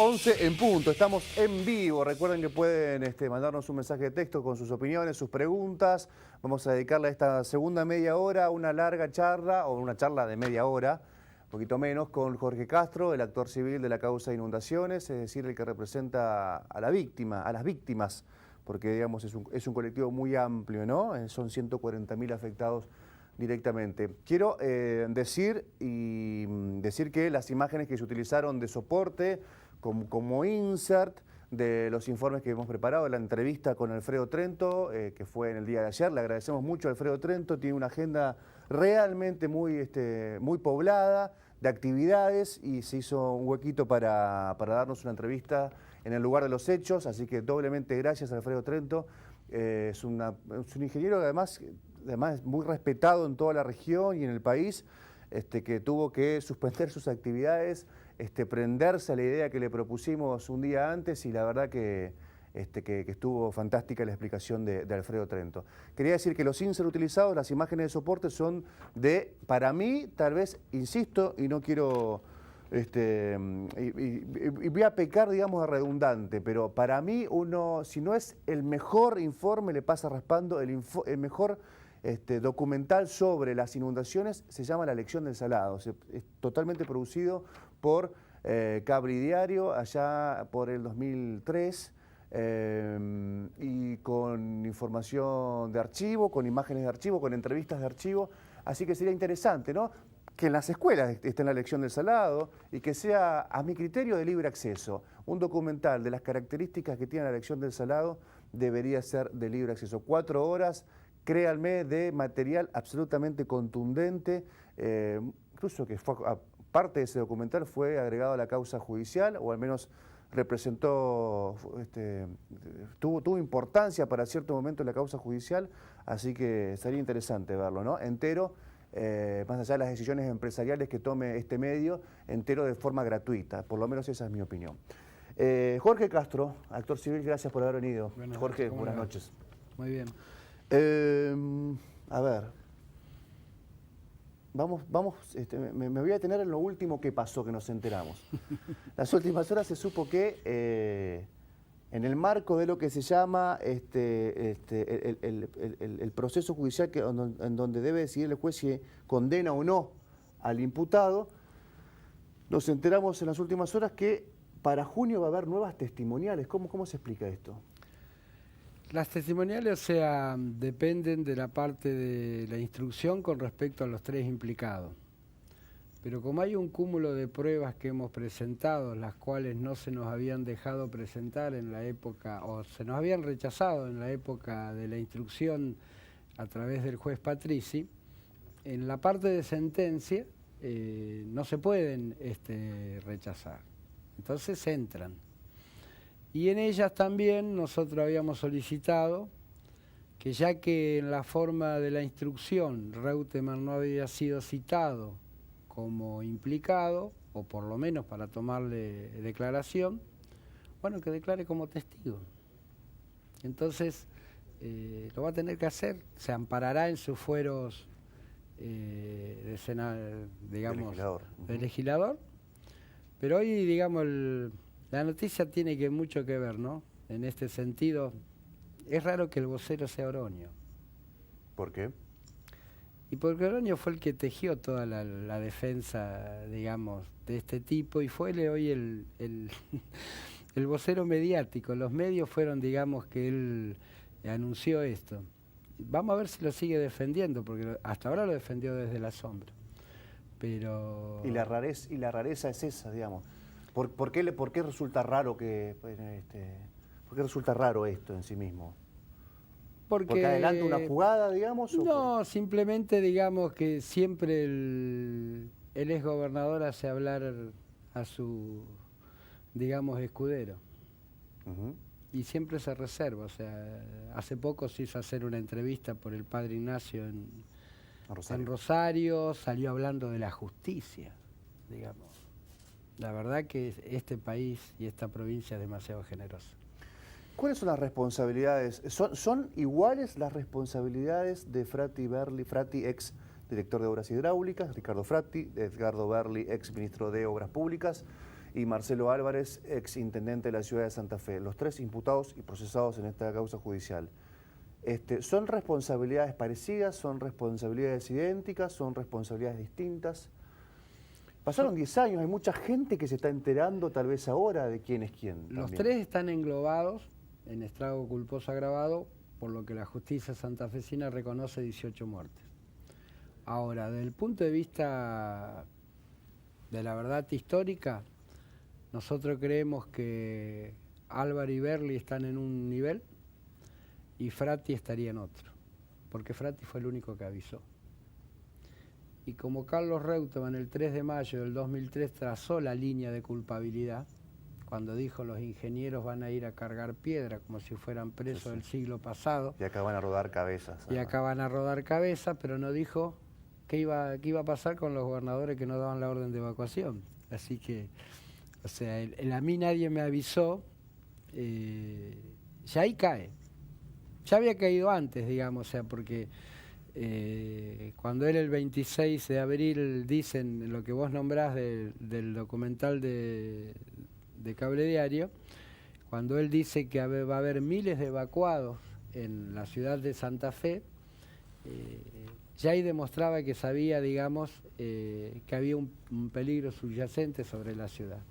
11 en punto, estamos en vivo. Recuerden que pueden mandarnos un mensaje de texto con sus opiniones, sus preguntas. Vamos a dedicarle a esta segunda media hora una larga charla, o una charla de media hora, un poquito menos, con Jorge Castro, el actor civil de la causa de inundaciones, es decir, el que representa a la víctima, a las víctimas, porque digamos es un colectivo muy amplio, ¿no? Son 140.000 afectados directamente. Quiero decir que las imágenes que se utilizaron de soporte, como insert de los informes que hemos preparado, la entrevista con Alfredo Trento, que fue en el día de ayer. Le agradecemos mucho a Alfredo Trento, tiene una agenda realmente muy poblada de actividades y se hizo un huequito para darnos una entrevista en el lugar de los hechos, así que doblemente gracias a Alfredo Trento. Es un ingeniero que además es muy respetado en toda la región y en el país, que tuvo que suspender sus actividades, prenderse a la idea que le propusimos un día antes, y la verdad que estuvo fantástica la explicación de Alfredo Trento. Quería decir que los inserts utilizados, las imágenes de soporte, son para mí, tal vez, insisto, y no quiero, y voy a pecar, digamos, de redundante, pero para mí, si no es el mejor informe, le pasa raspando, el mejor documental sobre las inundaciones se llama La Lección del Salado. Es totalmente producido por Cabri Diario allá por el 2003, y con información de archivo, con imágenes de archivo, con entrevistas de archivo. Así que sería interesante, ¿no?, que en las escuelas esté La Lección del Salado y que sea, a mi criterio, de libre acceso. Un documental de las características que tiene La Lección del Salado debería ser de libre acceso. 4 horas, créanme, de material absolutamente contundente, incluso que parte de ese documental fue agregado a la causa judicial, o al menos representó, tuvo importancia para cierto momento en la causa judicial, así que sería interesante verlo, ¿no?, entero, más allá de las decisiones empresariales que tome este medio, entero de forma gratuita. Por lo menos esa es mi opinión. Jorge Castro, actor civil, gracias por haber venido. Jorge, buenas noches. Muy bien. A ver, me voy a detener en lo último que pasó, que nos enteramos. Las últimas horas se supo que en el marco de lo que se llama el proceso judicial en donde debe decidir el juez si condena o no al imputado, nos enteramos en las últimas horas que para junio va a haber nuevas testimoniales. ¿Cómo se explica esto? Las testimoniales, o sea, dependen de la parte de la instrucción con respecto a los 3 implicados. Pero como hay un cúmulo de pruebas que hemos presentado, las cuales no se nos habían dejado presentar en la época, o se nos habían rechazado en la época de la instrucción a través del juez Patrici, en la parte de sentencia no se pueden rechazar. Entonces entran. Y en ellas también nosotros habíamos solicitado que, ya que en la forma de la instrucción Reutemann no había sido citado como implicado, o por lo menos para tomarle declaración, bueno, que declare como testigo. Entonces lo va a tener que hacer, se amparará en sus fueros de legislador, pero hoy, digamos, la noticia tiene mucho que ver, ¿no? En este sentido, es raro que el vocero sea Oroño. ¿Por qué? Y porque Oroño fue el que tejió toda la defensa, digamos, de este tipo, y fue hoy el vocero mediático. Los medios fueron, digamos, que él anunció esto. Vamos a ver si lo sigue defendiendo, porque hasta ahora lo defendió desde la sombra. Pero... Y la rareza es esa, digamos. ¿Por qué resulta raro ¿por qué resulta raro esto en sí mismo? ¿Porque adelanta una jugada, digamos? No, simplemente, digamos, que siempre el exgobernador hace hablar a su, digamos, escudero. Y siempre se reserva. O sea, hace poco se hizo hacer una entrevista por el padre Ignacio en Rosario, salió hablando de la justicia, digamos. La verdad que este país y esta provincia es demasiado generosa. ¿Cuáles son las responsabilidades? ¿Son iguales las responsabilidades de Frati Berli, Frati, ex director de Obras Hidráulicas, Ricardo Frati, Edgardo Berli, ex ministro de Obras Públicas, y Marcelo Álvarez, ex intendente de la ciudad de Santa Fe. Los tres imputados y procesados en esta causa judicial. ¿Son responsabilidades parecidas? ¿Son responsabilidades idénticas? ¿Son responsabilidades distintas? Pasaron 10 años, hay mucha gente que se está enterando tal vez ahora de quién es quién. Los también. tres están englobados en estrago culposo agravado, por lo que la justicia santafesina reconoce 18 muertes. Ahora, desde el punto de vista de la verdad histórica, nosotros creemos que Álvaro y Berli están en un nivel y Frati estaría en otro, porque Frati fue el único que avisó. Y como Carlos Reutemann el 3 de mayo del 2003 trazó la línea de culpabilidad, cuando dijo los ingenieros van a ir a cargar piedra como si fueran presos del siglo pasado. Y acá van a rodar cabezas. Y acá van a rodar cabezas, pero no dijo qué iba a pasar con los gobernadores que no daban la orden de evacuación. Así que, o sea, a mí nadie me avisó, ya ahí cae. Ya había caído antes, digamos, o sea, porque cuando era el 26 de abril, dicen lo que vos nombrás del documental de Cable Diario, cuando él dice que va a haber miles de evacuados en la ciudad de Santa Fe, ya ahí demostraba que sabía, digamos, que había un peligro subyacente sobre la ciudad.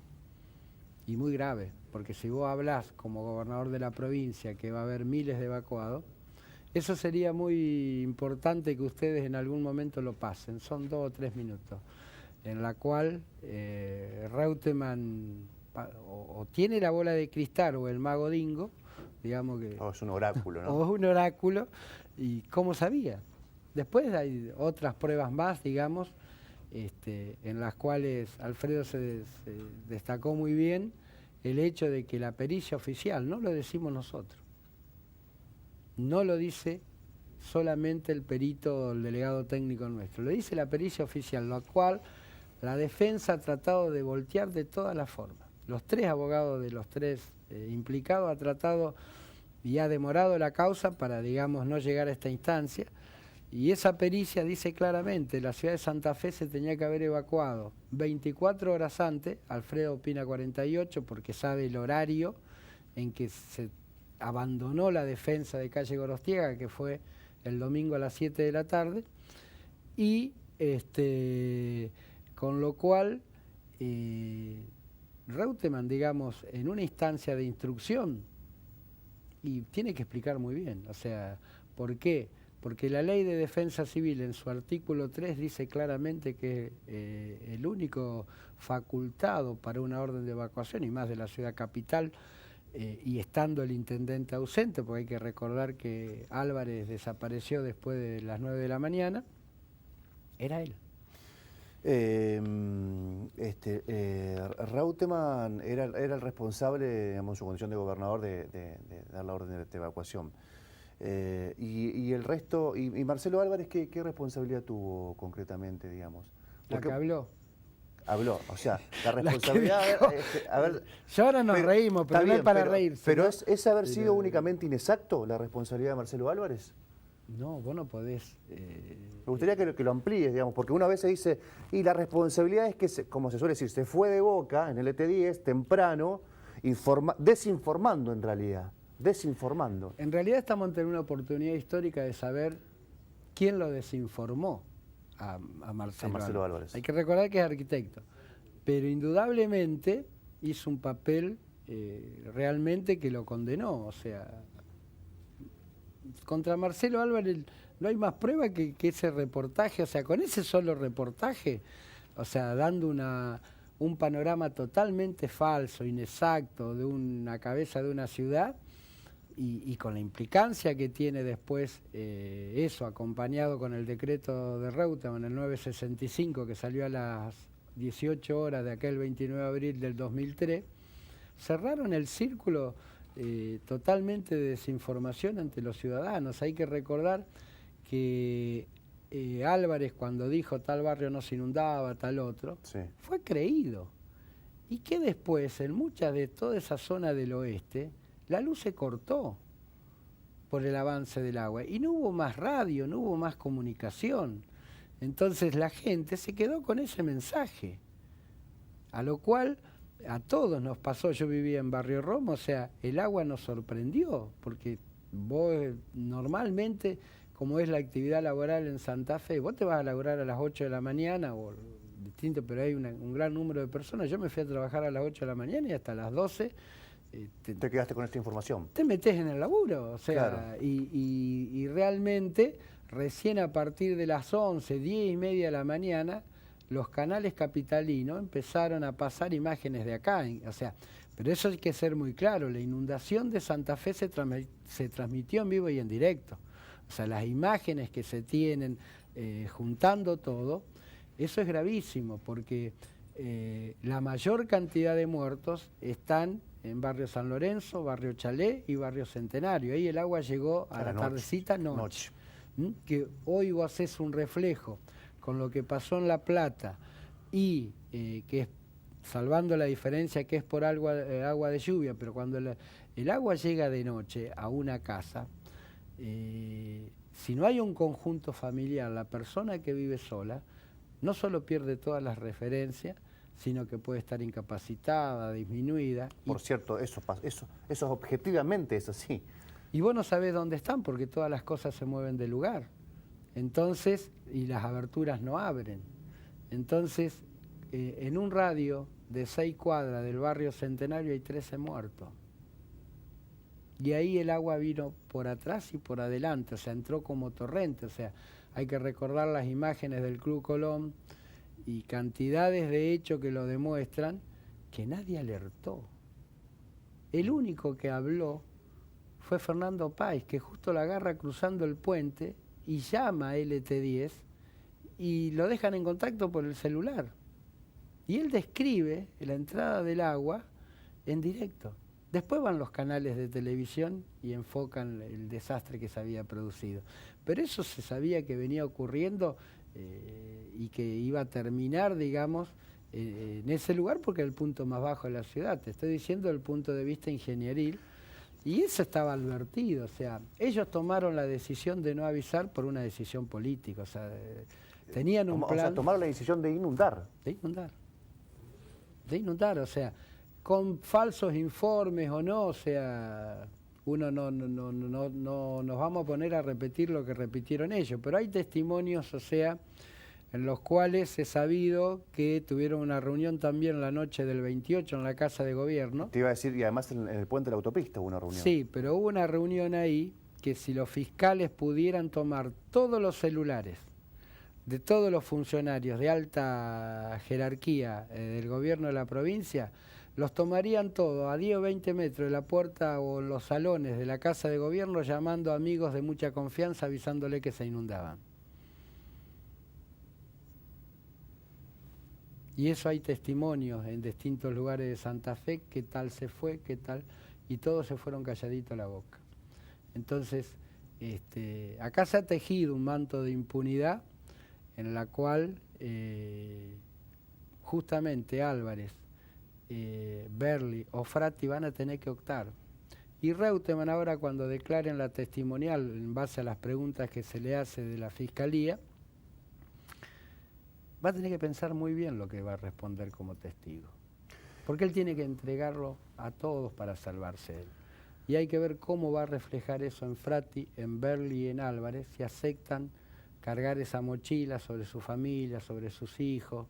Y muy grave, porque si vos hablás como gobernador de la provincia que va a haber miles de evacuados, eso sería muy importante que ustedes en algún momento lo pasen. Son 2 o 3 minutos, en la cual Reutemann o tiene la bola de cristal o el mago Dingo, digamos que... es un oráculo, ¿no? O es un oráculo, y ¿cómo sabía? Después hay otras pruebas más, digamos, en las cuales Alfredo se destacó muy bien el hecho de que la pericia oficial, no lo decimos nosotros, no lo dice solamente el perito o el delegado técnico nuestro, lo dice la pericia oficial, lo cual la defensa ha tratado de voltear de todas las formas. Los tres abogados de los tres implicados ha tratado y ha demorado la causa para, digamos, no llegar a esta instancia. Y esa pericia dice claramente, la ciudad de Santa Fe se tenía que haber evacuado 24 horas antes, Alfredo opina 48 porque sabe el horario en que se abandonó la defensa de calle Gorostiaga, que fue el domingo a las 7 de la tarde, y con lo cual Reutemann, digamos, en una instancia de instrucción, y tiene que explicar muy bien, o sea, ¿por qué? Porque la Ley de Defensa Civil en su artículo 3 dice claramente que el único facultado para una orden de evacuación, y más de la ciudad capital, y estando el intendente ausente, porque hay que recordar que Álvarez desapareció después de las 9 de la mañana, era él. Reutemann era el responsable, digamos, en su condición de gobernador de dar la orden de evacuación. Y el resto, y Marcelo Álvarez, ¿qué responsabilidad tuvo concretamente, digamos? Porque la que habló. Habló, o sea, la responsabilidad... a ver, yo ahora nos reímos, pero no es para reírse. ¿Pero ¿no? ¿Es haber sido únicamente inexacto la responsabilidad de Marcelo Álvarez? No, vos no podés... Me gustaría que lo amplíes, digamos, porque una vez se dice, y la responsabilidad es que, como se suele decir, se fue de boca en el ET10 temprano, desinformando en realidad, desinformando. En realidad estamos ante una oportunidad histórica de saber quién lo desinformó a Marcelo Álvarez. Hay que recordar que es arquitecto, pero indudablemente hizo un papel realmente que lo condenó, o sea... Contra Marcelo Álvarez no hay más prueba que ese reportaje, o sea, con ese solo reportaje, o sea, dando un panorama totalmente falso, inexacto, de una cabeza de una ciudad, y con la implicancia que tiene después eso, acompañado con el decreto de Reutemann, el 965, que salió a las 18 horas de aquel 29 de abril del 2003, cerraron el círculo totalmente de desinformación ante los ciudadanos. Hay que recordar que Álvarez, cuando dijo tal barrio no se inundaba, tal otro, sí, fue creído. Y que después, en muchas de toda esa zona del oeste, la luz se cortó por el avance del agua. Y no hubo más radio, no hubo más comunicación. Entonces la gente se quedó con ese mensaje. A lo cual a todos nos pasó, yo vivía en Barrio Romo, o sea, el agua nos sorprendió, porque vos normalmente, como es la actividad laboral en Santa Fe, vos te vas a laburar a las 8 de la mañana, o distinto, pero hay un gran número de personas. Yo me fui a trabajar a las 8 de la mañana y hasta las 12... te quedaste con esta información. Te metés en el laburo, o sea, Claro. y realmente recién a partir de las 11, 10 y media de la mañana, los canales capitalinos empezaron a pasar imágenes de acá, o sea, pero eso hay que ser muy claro, la inundación de Santa Fe se transmitió en vivo y en directo, o sea, las imágenes que se tienen juntando todo, eso es gravísimo, porque la mayor cantidad de muertos están en Barrio San Lorenzo, Barrio Chalé y Barrio Centenario. Ahí el agua llegó a la tardecita noche. Que hoy vos haces un reflejo con lo que pasó en La Plata y que es, salvando la diferencia que es por agua de lluvia, pero cuando el agua llega de noche a una casa, si no hay un conjunto familiar, la persona que vive sola, no solo pierde todas las referencias, sino que puede estar incapacitada, disminuida. Por cierto, eso objetivamente es así. Y vos no sabés dónde están porque todas las cosas se mueven de lugar. Entonces, y las aberturas no abren. Entonces, en un radio de 6 cuadras del barrio Centenario hay 13 muertos. Y ahí el agua vino por atrás y por adelante, o sea, entró como torrente. O sea, hay que recordar las imágenes del Club Colón y cantidades de hechos que lo demuestran, que nadie alertó. El único que habló fue Fernando Páez, que justo la agarra cruzando el puente y llama a LT10 y lo dejan en contacto por el celular. Y él describe la entrada del agua en directo. Después van los canales de televisión y enfocan el desastre que se había producido. Pero eso se sabía que venía ocurriendo y que iba a terminar, digamos, en ese lugar porque es el punto más bajo de la ciudad. Te estoy diciendo desde el punto de vista ingenieril. Y eso estaba advertido, o sea, ellos tomaron la decisión de no avisar por una decisión política, o sea, tenían un plan... O sea, tomaron la decisión de inundar. De inundar, o sea, con falsos informes o no, o sea, uno no nos vamos a poner a repetir lo que repitieron ellos, pero hay testimonios, o sea, en los cuales es sabido que tuvieron una reunión también la noche del 28 en la Casa de Gobierno. Te iba a decir, y además en el puente de la autopista hubo una reunión. Sí, pero hubo una reunión ahí que si los fiscales pudieran tomar todos los celulares de todos los funcionarios de alta jerarquía del gobierno de la provincia, los tomarían todos a 10 o 20 metros de la puerta o en los salones de la Casa de Gobierno llamando a amigos de mucha confianza avisándole que se inundaban. Y eso hay testimonios en distintos lugares de Santa Fe, qué tal se fue, qué tal, y todos se fueron calladitos a la boca. Entonces, acá se ha tejido un manto de impunidad en la cual justamente Álvarez, Berli o Frati van a tener que optar. Y Reutemann ahora cuando declaren la testimonial en base a las preguntas que se le hace de la Fiscalía, va a tener que pensar muy bien lo que va a responder como testigo. Porque él tiene que entregarlo a todos para salvarse él. Y hay que ver cómo va a reflejar eso en Frati, en Berli y en Álvarez, si aceptan cargar esa mochila sobre su familia, sobre sus hijos,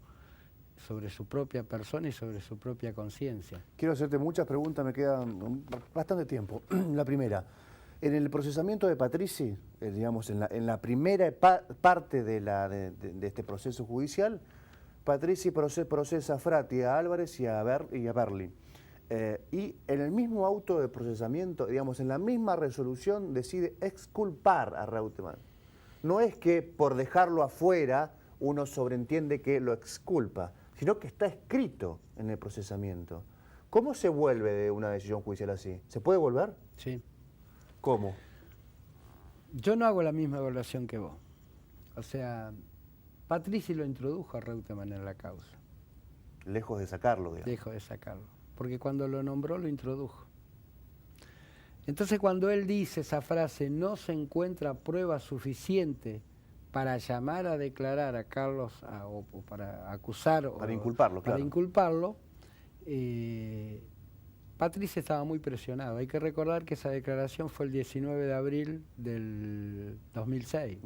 sobre su propia persona y sobre su propia conciencia. Quiero hacerte muchas preguntas, me queda bastante tiempo. La primera, en el procesamiento de Patrici, digamos, en la primera parte de este proceso judicial, Patrici procesa a Frati, a Álvarez y a Berli. Y en el mismo auto de procesamiento, digamos, en la misma resolución, decide exculpar a Reutemann. No es que por dejarlo afuera uno sobreentiende que lo exculpa, sino que está escrito en el procesamiento. ¿Cómo se vuelve de una decisión judicial así? ¿Se puede volver? Sí. ¿Cómo? Yo no hago la misma evaluación que vos. O sea, Patrici lo introdujo a Reutemann en la causa. Lejos de sacarlo, digamos. Lejos de sacarlo. Porque cuando lo nombró, lo introdujo. Entonces, cuando él dice esa frase, no se encuentra prueba suficiente para llamar a declarar a Carlos o para acusar... Para inculparlo, claro. Para inculparlo, Patricia estaba muy presionado. Hay que recordar que esa declaración fue el 19 de abril del 2006.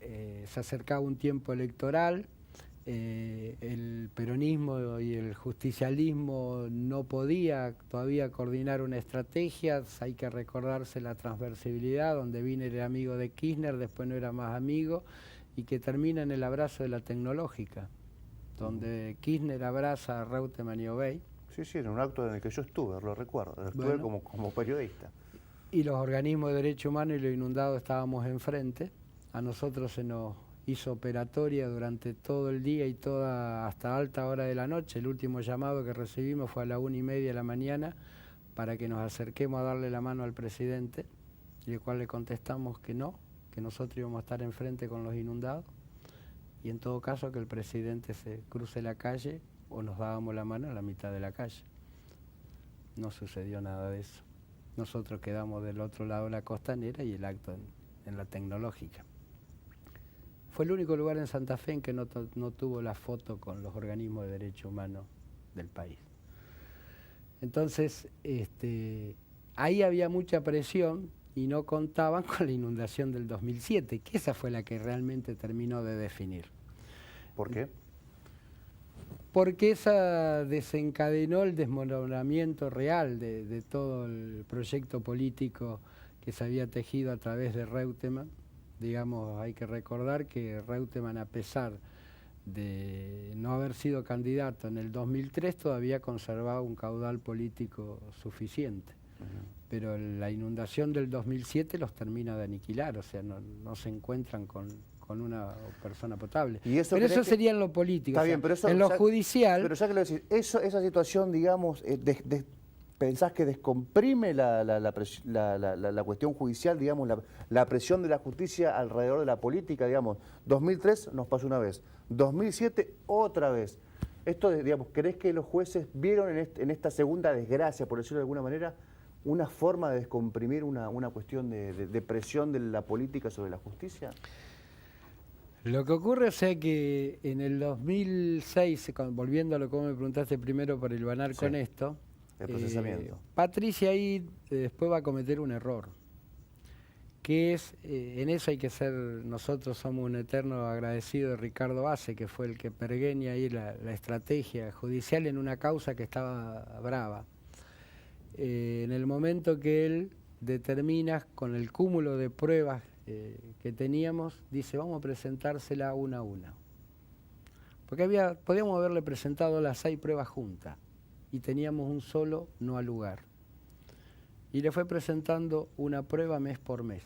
Se acercaba un tiempo electoral, el peronismo y el justicialismo no podía todavía coordinar una estrategia. Hay que recordarse la transversibilidad, donde Wiener era amigo de Kirchner, después no era más amigo, y que termina en el abrazo de la tecnológica, donde Kirchner abraza a Reutemann y Obey. Sí, sí, en un acto en el que yo estuve, lo recuerdo, estuve como periodista. Y los organismos de derechos humanos y los inundados estábamos enfrente. A nosotros se nos hizo operatoria durante todo el día y hasta alta hora de la noche. El último llamado que recibimos fue a la 1:30 de la mañana para que nos acerquemos a darle la mano al presidente, y el cual le contestamos que no, que nosotros íbamos a estar enfrente con los inundados, y en todo caso que el presidente se cruce la calle o nos dábamos la mano a la mitad de la calle. No sucedió nada de eso. Nosotros quedamos del otro lado de la costanera y el acto en la tecnológica. Fue el único lugar en Santa Fe en que no tuvo la foto con los organismos de derechos humanos del país. Entonces, ahí había mucha presión y no contaban con la inundación del 2007, que esa fue la que realmente terminó de definir. ¿Por qué? Porque esa desencadenó el desmoronamiento real de todo el proyecto político que se había tejido a través de Reutemann. Digamos, hay que recordar que Reutemann, a pesar de no haber sido candidato en el 2003, todavía conservaba un caudal político suficiente. Pero la inundación del 2007 los termina de aniquilar, o sea, no se encuentran con una persona potable. ¿Y eso pero eso sería en lo político. Está bien, pero eso, en lo judicial... Pero ya que lo decís, esa situación, digamos, ¿pensás que descomprime la cuestión judicial, digamos, la presión de la justicia alrededor de la política, digamos? 2003 nos pasó una vez, 2007 otra vez. Esto, digamos, ¿crees que los jueces vieron en esta segunda desgracia, por decirlo de alguna manera, una forma de descomprimir una cuestión de presión de la política sobre la justicia? Lo que ocurre es que en el 2006, volviendo a lo que me preguntaste primero por hilvanar con esto, el procesamiento. Patricia ahí después va a cometer un error, que es, en eso hay que ser, nosotros somos un eterno agradecido de Ricardo Ace, que fue el que pergeña ahí la estrategia judicial en una causa que estaba brava. En el momento que él determina, con el cúmulo de pruebas que teníamos, dice, vamos a presentársela una a una. Porque podíamos haberle presentado las 6 pruebas juntas y teníamos un solo no al lugar. Y le fue presentando una prueba mes por mes.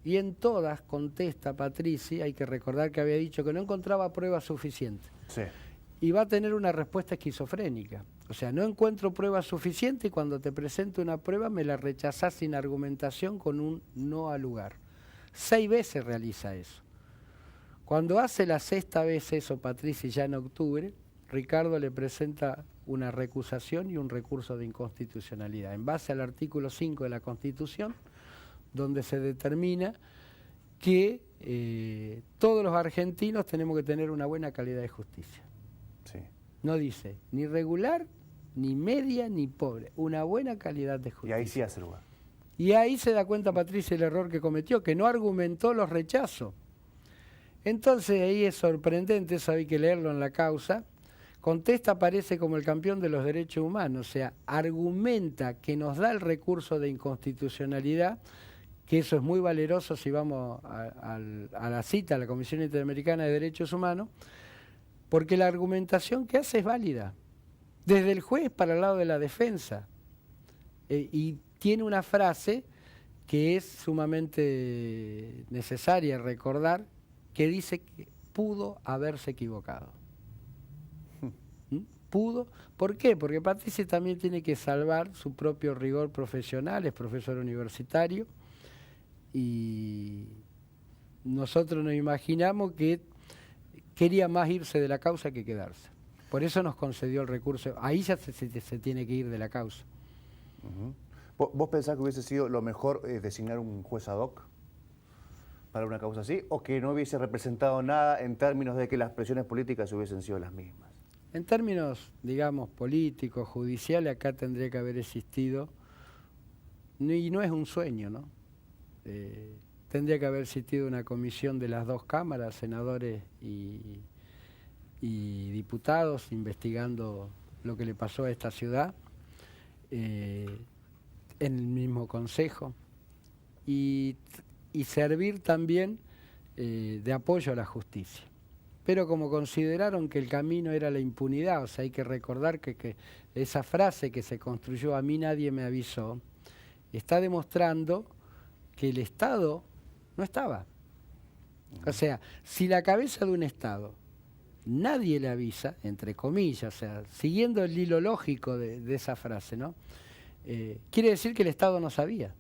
Y en todas contesta Patricia, hay que recordar que había dicho que no encontraba pruebas suficientes. Sí. Y va a tener una respuesta esquizofrénica. O sea, no encuentro pruebas suficientes y cuando te presento una prueba me la rechazás sin argumentación con un no al lugar. 6 veces realiza eso. Cuando hace la 6ª vez eso, Patricia, ya en octubre, Ricardo le presenta una recusación y un recurso de inconstitucionalidad, en base al artículo 5 de la Constitución, donde se determina que todos los argentinos tenemos que tener una buena calidad de justicia. Sí. No dice ni regular, ni media, ni pobre, una buena calidad de justicia. Y ahí sí hace lugar. Y ahí se da cuenta Patricia el error que cometió, que no argumentó los rechazos. Entonces ahí es sorprendente, eso hay que leerlo en la causa. Contesta, aparece como el campeón de los derechos humanos, o sea, argumenta que nos da el recurso de inconstitucionalidad, que eso es muy valeroso si vamos a la cita a la Comisión Interamericana de Derechos Humanos, porque la argumentación que hace es válida, desde el juez para el lado de la defensa. Y tiene una frase que es sumamente necesaria recordar, que dice que pudo haberse equivocado. Pudo. ¿Por qué? Porque Patricia también tiene que salvar su propio rigor profesional, es profesor universitario, y nosotros nos imaginamos que quería más irse de la causa que quedarse. Por eso nos concedió el recurso. Ahí ya se tiene que ir de la causa. ¿Vos pensás que hubiese sido lo mejor designar un juez ad hoc para una causa así? ¿O que no hubiese representado nada en términos de que las presiones políticas hubiesen sido las mismas? En términos, digamos, políticos, judiciales, acá tendría que haber existido, y no es un sueño, ¿no? Tendría que haber existido una comisión de las dos cámaras, senadores y diputados, investigando lo que le pasó a esta ciudad, en el mismo consejo, y servir también de apoyo a la justicia. Pero como consideraron que el camino era la impunidad, o sea, hay que recordar que esa frase que se construyó, "a mí nadie me avisó", está demostrando que el Estado no estaba. O sea, si la cabeza de un Estado nadie le avisa, entre comillas, o sea, siguiendo el hilo lógico de esa frase, ¿no? Quiere decir que el Estado no sabía.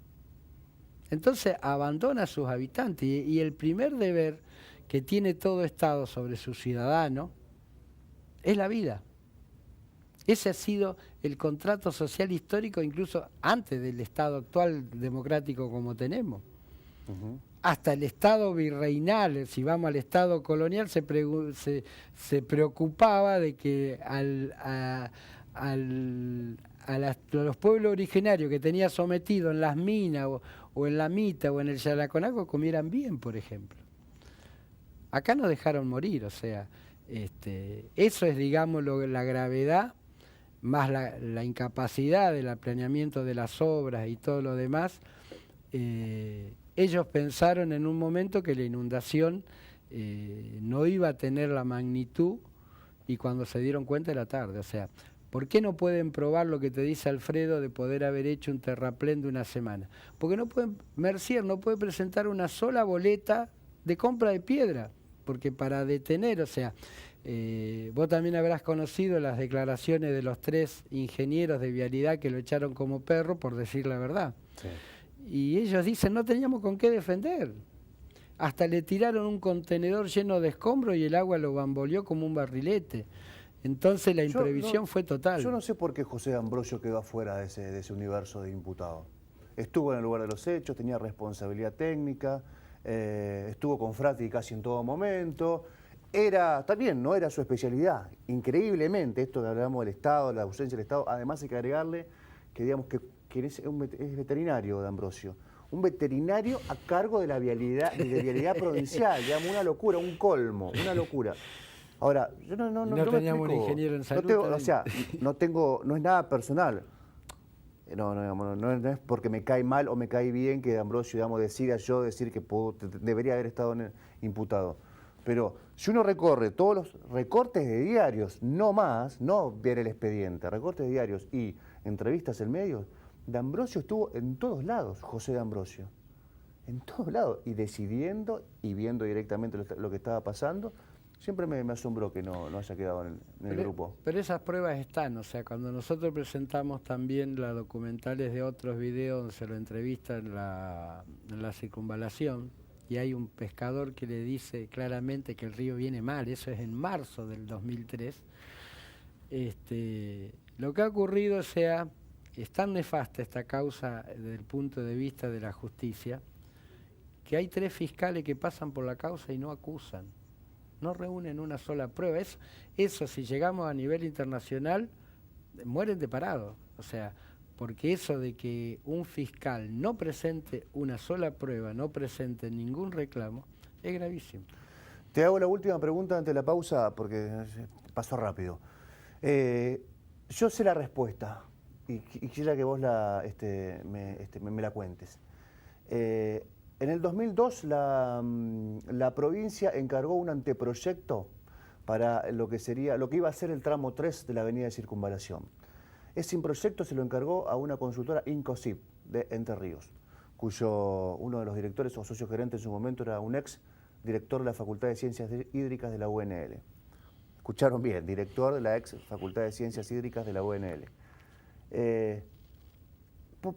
Entonces abandona a sus habitantes y el primer deber que tiene todo Estado sobre su ciudadano es la vida. Ese ha sido el contrato social histórico incluso antes del Estado actual democrático como tenemos. Hasta el Estado virreinal, si vamos al Estado colonial, se preocupaba de que a los pueblos originarios que tenía sometidos en las minas o en la Mita o en el Yalaconaco comieran bien, por ejemplo. Acá nos dejaron morir, o sea, eso es, digamos, la gravedad, más la incapacidad del planeamiento de las obras y todo lo demás. Ellos pensaron en un momento que la inundación no iba a tener la magnitud y cuando se dieron cuenta era tarde. O sea, ¿por qué no pueden probar lo que te dice Alfredo de poder haber hecho un terraplén de una semana? Porque no pueden, Mercier no puede presentar una sola boleta de compra de piedra, porque para detener, o sea, vos también habrás conocido las declaraciones de los 3 ingenieros de vialidad que lo echaron como perro por decir la verdad. Sí. Y ellos dicen, no teníamos con qué defender. Hasta le tiraron un contenedor lleno de escombros y el agua lo bamboleó como un barrilete. Entonces la imprevisión fue total. Yo no sé por qué José D'Ambrosio quedó afuera de ese universo de imputados. Estuvo en el lugar de los hechos, tenía responsabilidad técnica, estuvo con Frati casi en todo momento. También no era su especialidad, increíblemente, esto que hablamos del Estado, la ausencia del Estado, además hay que agregarle que digamos que es veterinario D'Ambrosio, un veterinario a cargo de la vialidad provincial, digamos, una locura, un colmo, una locura. Ahora, yo no teníamos un ingeniero en salud. No es nada personal. No es porque me cae mal o me cae bien que D'Ambrosio, digamos, decida yo decir que debería haber estado imputado. Pero si uno recorre todos los recortes de diarios, no ver el expediente, recortes de diarios y entrevistas en medios, D'Ambrosio estuvo en todos lados, José D'Ambrosio, en todos lados, y decidiendo y viendo directamente lo que estaba pasando. Siempre me asombró que no haya quedado en el grupo. Pero esas pruebas están, o sea, cuando nosotros presentamos también las documentales de otros videos donde se lo entrevista en la circunvalación, y hay un pescador que le dice claramente que el río viene mal, eso es en marzo del 2003, lo que ha ocurrido, o sea, es tan nefasta esta causa desde el punto de vista de la justicia, que hay 3 fiscales que pasan por la causa y no acusan. No reúnen una sola prueba. Eso si llegamos a nivel internacional, mueren de parado. O sea, porque eso de que un fiscal no presente una sola prueba, no presente ningún reclamo, es gravísimo. Te hago la última pregunta antes de la pausa, porque pasó rápido. Yo sé la respuesta, y quisiera que vos me la cuentes. En el 2002 la provincia encargó un anteproyecto para lo que iba a ser el tramo 3 de la avenida de Circunvalación. Ese proyecto se lo encargó a una consultora Incosip de Entre Ríos, cuyo uno de los directores o socio gerente en su momento era un ex director de la Facultad de Ciencias Hídricas de la UNL. Escucharon bien, director de la ex Facultad de Ciencias Hídricas de la UNL.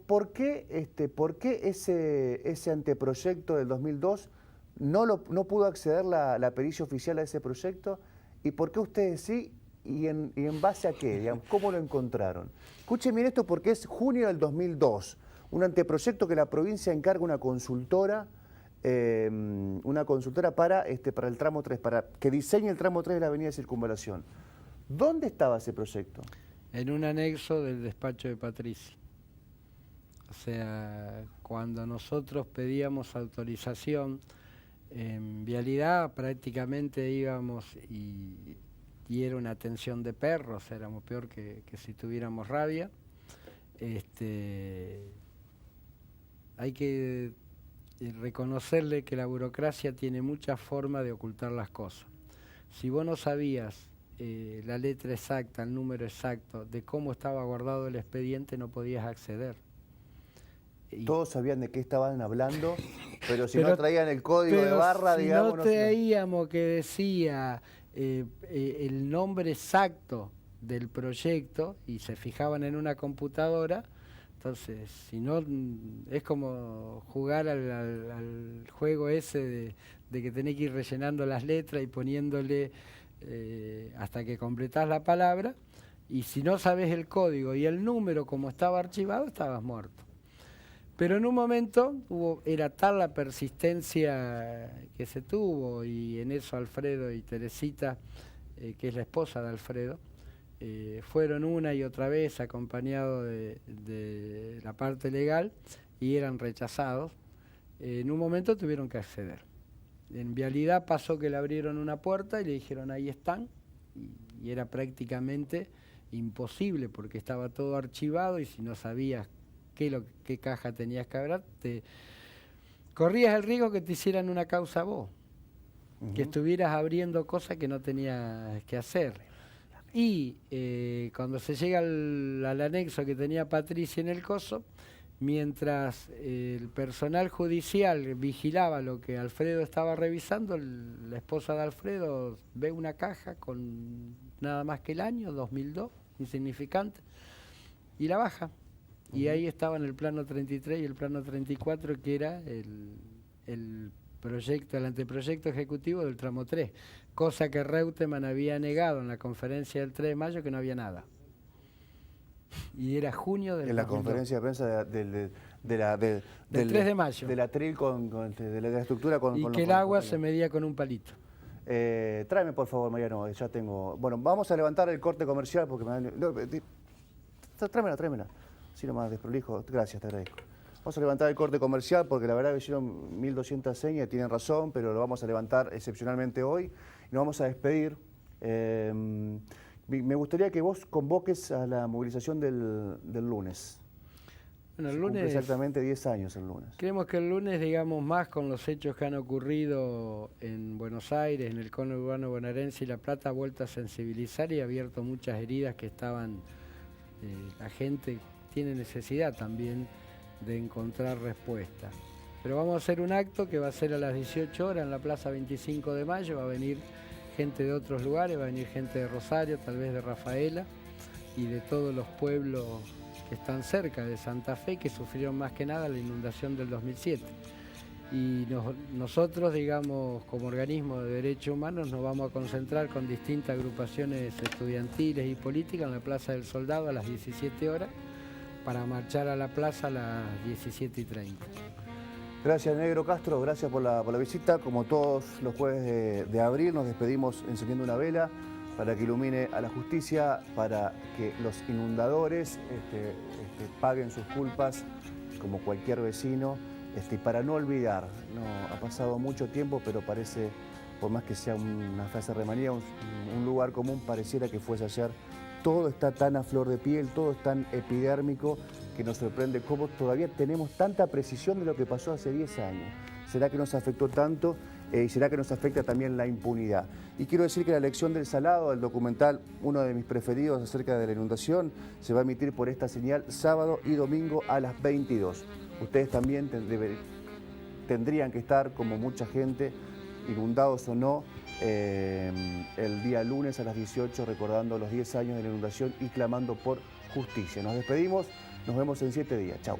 ¿Por qué ese anteproyecto del 2002 no pudo acceder la pericia oficial a ese proyecto? ¿Y por qué ustedes sí? ¿Y en base a qué? Digamos, ¿cómo lo encontraron? Escuchen bien esto porque es junio del 2002. Un anteproyecto que la provincia encarga una consultora para el tramo 3, para que diseñe el tramo 3 de la avenida de Circunvalación. ¿Dónde estaba ese proyecto? En un anexo del despacho de Patricia. O sea, cuando nosotros pedíamos autorización, en vialidad prácticamente íbamos y era una atención de perros, éramos peor que si tuviéramos rabia. Hay que reconocerle que la burocracia tiene muchas formas de ocultar las cosas. Si vos no sabías la letra exacta, el número exacto de cómo estaba guardado el expediente, no podías acceder. Todos sabían de qué estaban hablando, pero si no traían el código de barra, si digamos... no traíamos que decía el nombre exacto del proyecto y se fijaban en una computadora, entonces, si no, es como jugar al juego ese de que tenés que ir rellenando las letras y poniéndole hasta que completás la palabra, y si no sabes el código y el número como estaba archivado, estabas muerto. Pero en un momento era tal la persistencia que se tuvo, y en eso Alfredo y Teresita, que es la esposa de Alfredo, fueron una y otra vez acompañados de la parte legal y eran rechazados. En un momento tuvieron que acceder. En vialidad pasó que le abrieron una puerta y le dijeron ahí están, y era prácticamente imposible porque estaba todo archivado, y si no sabías qué caja tenías que abrir, corrías el riesgo que te hicieran una causa a vos, que estuvieras abriendo cosas que no tenías que hacer. Y cuando se llega al anexo que tenía Patricia en el coso, mientras el personal judicial vigilaba lo que Alfredo estaba revisando, la esposa de Alfredo ve una caja con nada más que el año, 2002, insignificante, y la baja. Y ahí estaban el plano 33 y el plano 34, que era el proyecto, el anteproyecto ejecutivo del tramo 3, cosa que Reutemann había negado en la conferencia del 3 de mayo, que no había nada. Y era junio del 2002. En la conferencia de prensa del 3 de mayo. De la tril de la estructura con... Y que el agua se medía con un palito. Tráeme por favor, Mariano, ya tengo... Bueno, vamos a levantar el corte comercial porque tráemela. Así nomás desprolijo, gracias, te agradezco. Vamos a levantar el corte comercial porque la verdad que hicieron 1200 señas, tienen razón, pero lo vamos a levantar excepcionalmente hoy y nos vamos a despedir. Me gustaría que vos convoques a la movilización del lunes. Bueno, el lunes... exactamente 10 años el lunes. Creemos que el lunes, digamos, más con los hechos que han ocurrido en Buenos Aires, en el conurbano bonaerense y La Plata, ha vuelto a sensibilizar y ha abierto muchas heridas que estaban... la gente tiene necesidad también de encontrar respuesta. Pero vamos a hacer un acto que va a ser a las 18 horas en la Plaza 25 de Mayo, va a venir gente de otros lugares, va a venir gente de Rosario, tal vez de Rafaela, y de todos los pueblos que están cerca de Santa Fe, que sufrieron más que nada la inundación del 2007. Y nosotros, digamos, como organismo de derechos humanos, nos vamos a concentrar con distintas agrupaciones estudiantiles y políticas en la Plaza del Soldado a las 17 horas, para marchar a la plaza a las 17:30. Gracias, Negro Castro, gracias por la visita. Como todos los jueves de abril, nos despedimos encendiendo una vela para que ilumine a la justicia, para que los inundadores paguen sus culpas como cualquier vecino, y para no olvidar. No, ha pasado mucho tiempo, pero parece, por más que sea una frase remanida, un lugar común, pareciera que fuese ayer. Todo está tan a flor de piel, todo es tan epidérmico que nos sorprende cómo todavía tenemos tanta precisión de lo que pasó hace 10 años. ¿Será que nos afectó tanto? ¿Y será que nos afecta también la impunidad? Y quiero decir que la lección del Salado, el documental, uno de mis preferidos acerca de la inundación, se va a emitir por esta señal sábado y domingo a las 22. Ustedes también tendrían que estar, como mucha gente, inundados o no, el día lunes a las 18, recordando los 10 años de la inundación y clamando por justicia. Nos despedimos, nos vemos en 7 días. Chau.